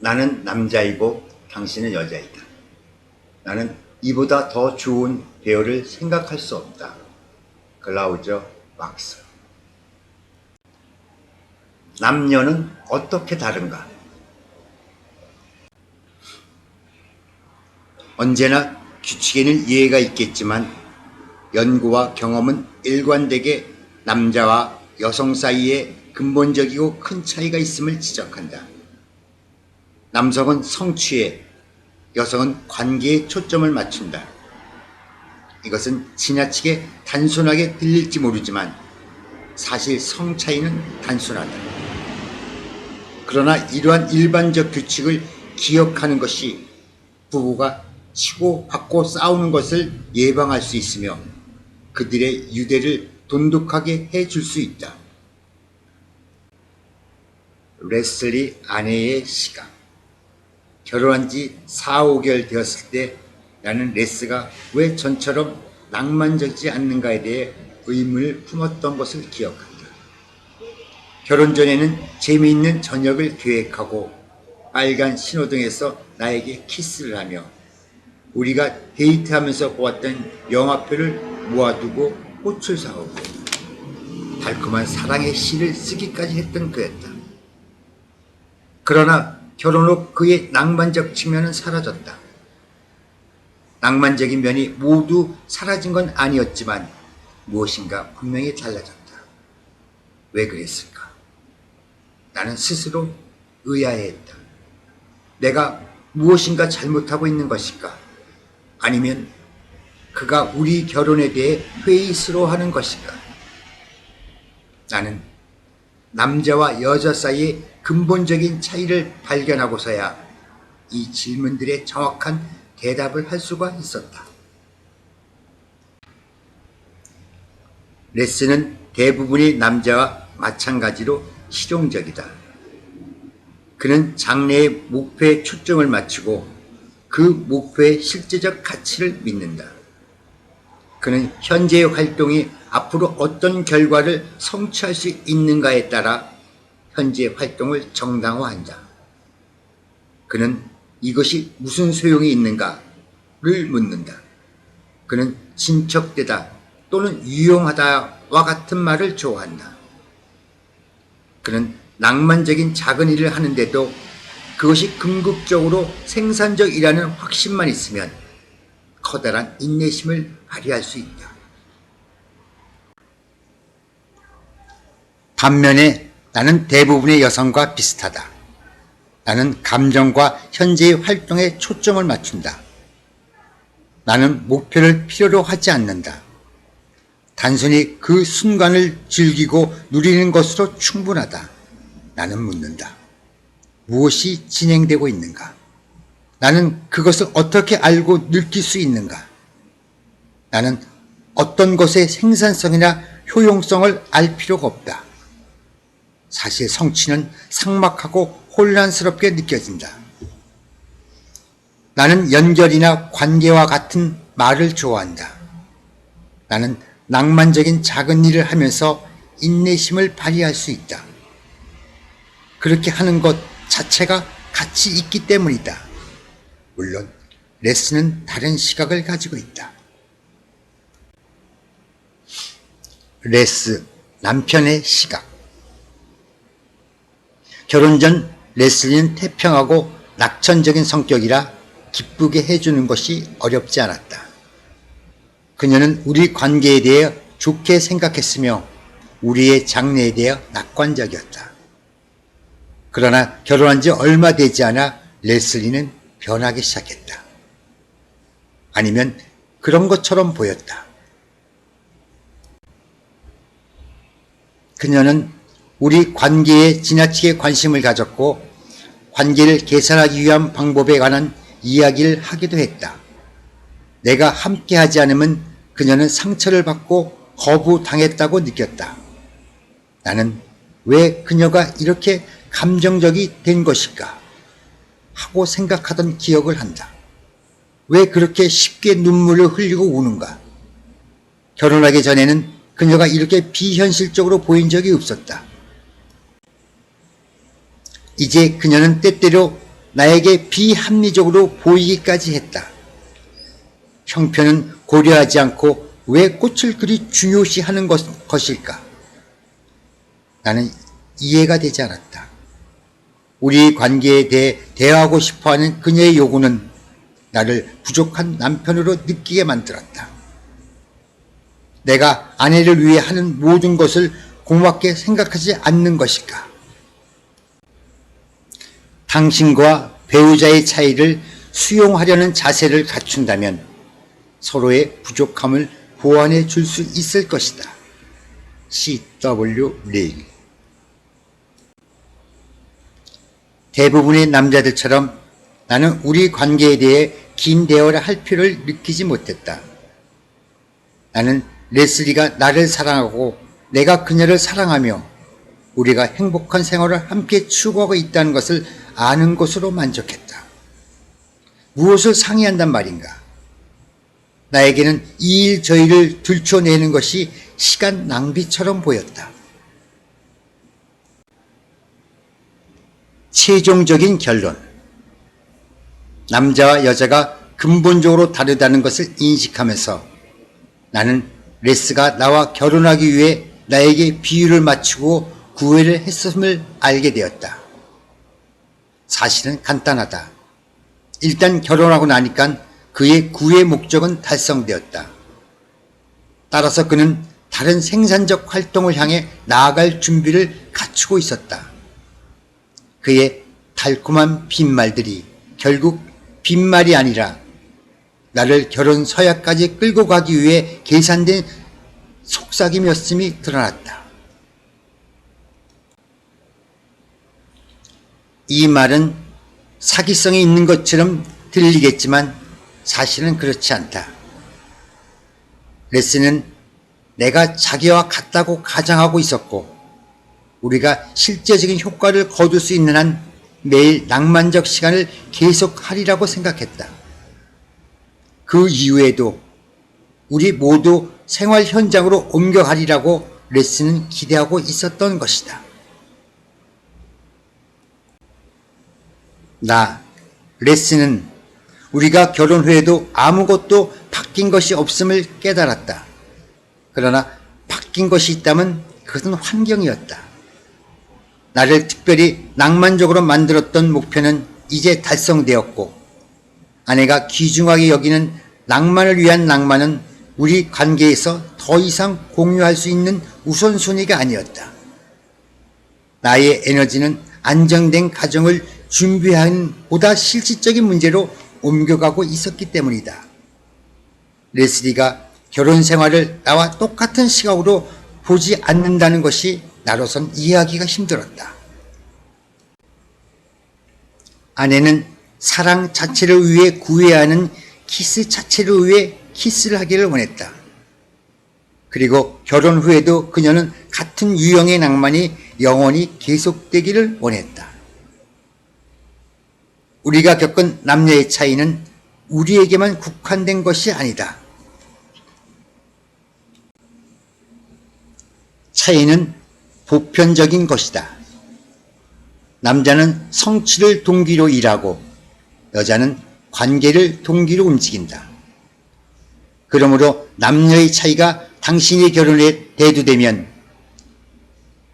나는 남자이고 당신은 여자이다. 나는 이보다 더 좋은 배우를 생각할 수 없다. 클라우저 막스. 남녀는 어떻게 다른가? 언제나 규칙에는 예외가 있겠지만 연구와 경험은 일관되게 남자와 여성 사이에 근본적이고 큰 차이가 있음을 지적한다. 남성은 성취에, 여성은 관계에 초점을 맞춘다. 이것은 지나치게 단순하게 들릴지 모르지만 사실 성 차이는 단순하다. 그러나 이러한 일반적 규칙을 기억하는 것이 부부가 치고 받고 싸우는 것을 예방할 수 있으며 그들의 유대를 돈독하게 해줄 수 있다. 레슬리 아내의 시각. 결혼한 지 4, 5개월 되었을 때 나는 레스가 왜 전처럼 낭만적이지 않는가에 대해 의문을 품었던 것을 기억한다. 결혼 전에는 재미있는 저녁을 계획하고 빨간 신호등에서 나에게 키스를 하며 우리가 데이트하면서 보았던 영화표를 모아두고 꽃을 사오고 달콤한 사랑의 시를 쓰기까지 했던 그였다. 그러나 결혼 후 그의 낭만적 측면은 사라졌다. 낭만적인 면이 모두 사라진 건 아니었지만 무엇인가 분명히 달라졌다. 왜 그랬을까? 나는 스스로 의아해했다. 내가 무엇인가 잘못하고 있는 것일까? 아니면 그가 우리 결혼에 대해 회의스러워하는 것일까? 나는 남자와 여자 사이의 근본적인 차이를 발견하고서야 이 질문들의 정확한 대답을 할 수가 있었다. 레스는 대부분의 남자와 마찬가지로 실용적이다. 그는 장래의 목표에 초점을 맞추고 그 목표의 실제적 가치를 믿는다. 그는 현재의 활동이 앞으로 어떤 결과를 성취할 수 있는가에 따라 현재의 활동을 정당화한다. 그는 이것이 무슨 소용이 있는가를 묻는다. 그는 진척되다 또는 유용하다와 같은 말을 좋아한다. 그는 낭만적인 작은 일을 하는데도 그것이 궁극적으로 생산적이라는 확신만 있으면 커다란 인내심을 발휘할 수 있다. 반면에 나는 대부분의 여성과 비슷하다. 나는 감정과 현재의 활동에 초점을 맞춘다. 나는 목표를 필요로 하지 않는다. 단순히 그 순간을 즐기고 누리는 것으로 충분하다. 나는 묻는다. 무엇이 진행되고 있는가? 나는 그것을 어떻게 알고 느낄 수 있는가? 나는 어떤 것의 생산성이나 효용성을 알 필요가 없다. 사실 성취는 삭막하고 혼란스럽게 느껴진다. 나는 연결이나 관계와 같은 말을 좋아한다. 나는 낭만적인 작은 일을 하면서 인내심을 발휘할 수 있다. 그렇게 하는 것 자체가 가치 있기 때문이다. 물론 레스는 다른 시각을 가지고 있다. 레스, 남편의 시각. 결혼 전 레슬리는 태평하고 낙천적인 성격이라 기쁘게 해주는 것이 어렵지 않았다. 그녀는 우리 관계에 대해 좋게 생각했으며 우리의 장래에 대해 낙관적이었다. 그러나 결혼한 지 얼마 되지 않아 레슬리는 변하기 시작했다. 아니면 그런 것처럼 보였다. 그녀는 우리 관계에 지나치게 관심을 가졌고 관계를 개선하기 위한 방법에 관한 이야기를 하기도 했다. 내가 함께하지 않으면 그녀는 상처를 받고 거부당했다고 느꼈다. 나는 왜 그녀가 이렇게 감정적이 된 것일까 하고 생각하던 기억을 한다. 왜 그렇게 쉽게 눈물을 흘리고 우는가? 결혼하기 전에는 그녀가 이렇게 비현실적으로 보인 적이 없었다. 이제 그녀는 때때로 나에게 비합리적으로 보이기까지 했다. 형편은 고려하지 않고 왜 꽃을 그리 중요시하는 것일까? 나는 이해가 되지 않았다. 우리 관계에 대해 대화하고 싶어하는 그녀의 요구는 나를 부족한 남편으로 느끼게 만들었다. 내가 아내를 위해 하는 모든 것을 고맙게 생각하지 않는 것일까? 당신과 배우자의 차이를 수용하려는 자세를 갖춘다면 서로의 부족함을 보완해 줄 수 있을 것이다. C.W. 레일. 대부분의 남자들처럼 나는 우리 관계에 대해 긴 대화를 할 필요를 느끼지 못했다. 나는 레슬리가 나를 사랑하고 내가 그녀를 사랑하며 우리가 행복한 생활을 함께 추구하고 있다는 것을 아는 것으로 만족했다. 무엇을 상의한단 말인가? 나에게는 이 일 저 일을 들춰내는 것이 시간 낭비처럼 보였다. 최종적인 결론. 남자와 여자가 근본적으로 다르다는 것을 인식하면서 나는 레스가 나와 결혼하기 위해 나에게 비유를 맞추고 구애를 했음을 알게 되었다. 사실은 간단하다. 일단 결혼하고 나니까 그의 구애 목적은 달성되었다. 따라서 그는 다른 생산적 활동을 향해 나아갈 준비를 갖추고 있었다. 그의 달콤한 빈말들이 결국 빈말이 아니라 나를 결혼 서약까지 끌고 가기 위해 계산된 속삭임이었음이 드러났다. 이 말은 사기성이 있는 것처럼 들리겠지만 사실은 그렇지 않다. 레스는 내가 자기와 같다고 가정하고 있었고 우리가 실제적인 효과를 거둘 수 있는 한 매일 낭만적 시간을 계속하리라고 생각했다. 그 이후에도 우리 모두 생활 현장으로 옮겨가리라고 레스는 기대하고 있었던 것이다. 레스는 우리가 결혼 후에도 아무것도 바뀐 것이 없음을 깨달았다. 그러나 바뀐 것이 있다면 그것은 환경이었다. 나를 특별히 낭만적으로 만들었던 목표는 이제 달성되었고 아내가 귀중하게 여기는 낭만을 위한 낭만은 우리 관계에서 더 이상 공유할 수 있는 우선순위가 아니었다. 나의 에너지는 안정된 가정을 준비하는 보다 실질적인 문제로 옮겨가고 있었기 때문이다. 레슬리가 결혼 생활을 나와 똑같은 시각으로 보지 않는다는 것이 나로선 이해하기가 힘들었다. 아내는 사랑 자체를 위해 구해야 하는 키스 자체를 위해 키스를 하기를 원했다. 그리고 결혼 후에도 그녀는 같은 유형의 낭만이 영원히 계속되기를 원했다. 우리가 겪은 남녀의 차이는 우리에게만 국한된 것이 아니다. 차이는 보편적인 것이다. 남자는 성취를 동기로 일하고 여자는 관계를 동기로 움직인다. 그러므로 남녀의 차이가 당신의 결혼에 대두되면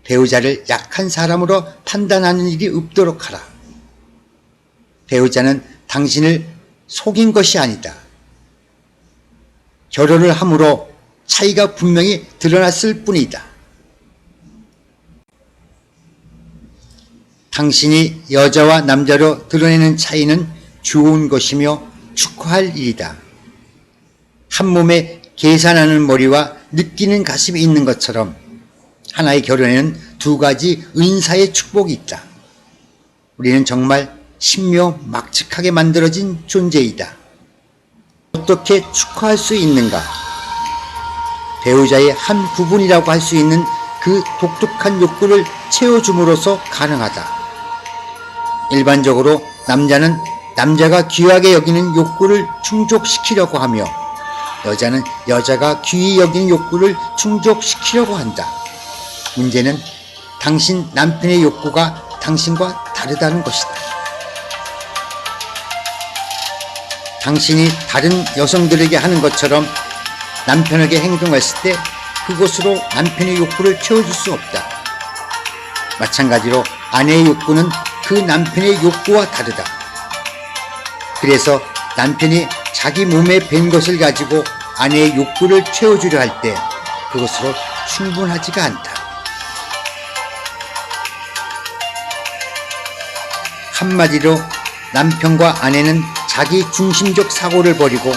배우자를 약한 사람으로 판단하는 일이 없도록 하라. 배우자는 당신을 속인 것이 아니다. 결혼을 함으로 차이가 분명히 드러났을 뿐이다. 당신이 여자와 남자로 드러내는 차이는 좋은 것이며 축하할 일이다. 한 몸에 계산하는 머리와 느끼는 가슴이 있는 것처럼 하나의 결혼에는 두 가지 은사의 축복이 있다. 우리는 정말 신묘막측하게 만들어진 존재이다. 어떻게 축하할 수 있는가? 배우자의 한 부분이라고 할 수 있는 그 독특한 욕구를 채워줌으로써 가능하다. 일반적으로 남자는 남자가 귀하게 여기는 욕구를 충족시키려고 하며 여자는 여자가 귀히 여기는 욕구를 충족시키려고 한다. 문제는 당신 남편의 욕구가 당신과 다르다는 것이다. 당신이 다른 여성들에게 하는 것처럼 남편에게 행동했을 때 그것으로 남편의 욕구를 채워줄 수 없다. 마찬가지로 아내의 욕구는 그 남편의 욕구와 다르다. 그래서 남편이 자기 몸에 밴 것을 가지고 아내의 욕구를 채워주려 할 때 그것으로 충분하지가 않다. 한마디로 남편과 아내는 자기 중심적 사고를 버리고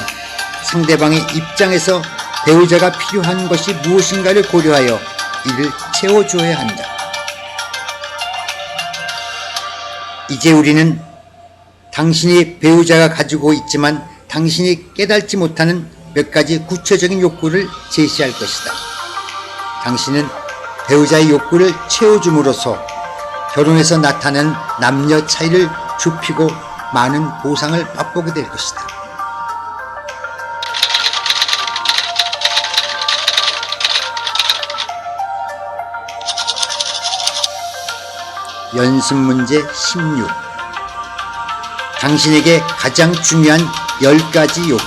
상대방의 입장에서 배우자가 필요한 것이 무엇인가를 고려하여 이를 채워줘야 한다. 이제 우리는 당신이 배우자가 가지고 있지만 당신이 깨닫지 못하는 몇 가지 구체적인 욕구를 제시할 것이다. 당신은 배우자의 욕구를 채워줌으로써 결혼에서 나타나는 남녀 차이를 좁히고 많은 보상을 맛보게 될 것이다. 연습 문제 16. 당신에게 가장 중요한 10가지 욕구.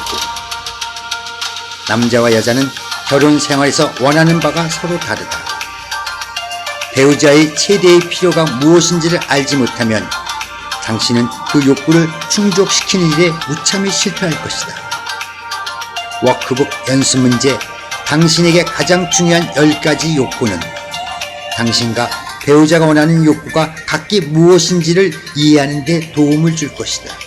남자와 여자는 결혼 생활에서 원하는 바가 서로 다르다. 배우자의 최대의 필요가 무엇인지를 알지 못하면 당신은 그 욕구를 충족시키는 일에 무참히 실패할 것이다. 워크북 연습 문제 당신에게 가장 중요한 10가지 욕구는 당신과 배우자가 원하는 욕구가 각기 무엇인지를 이해하는 데 도움을 줄 것이다.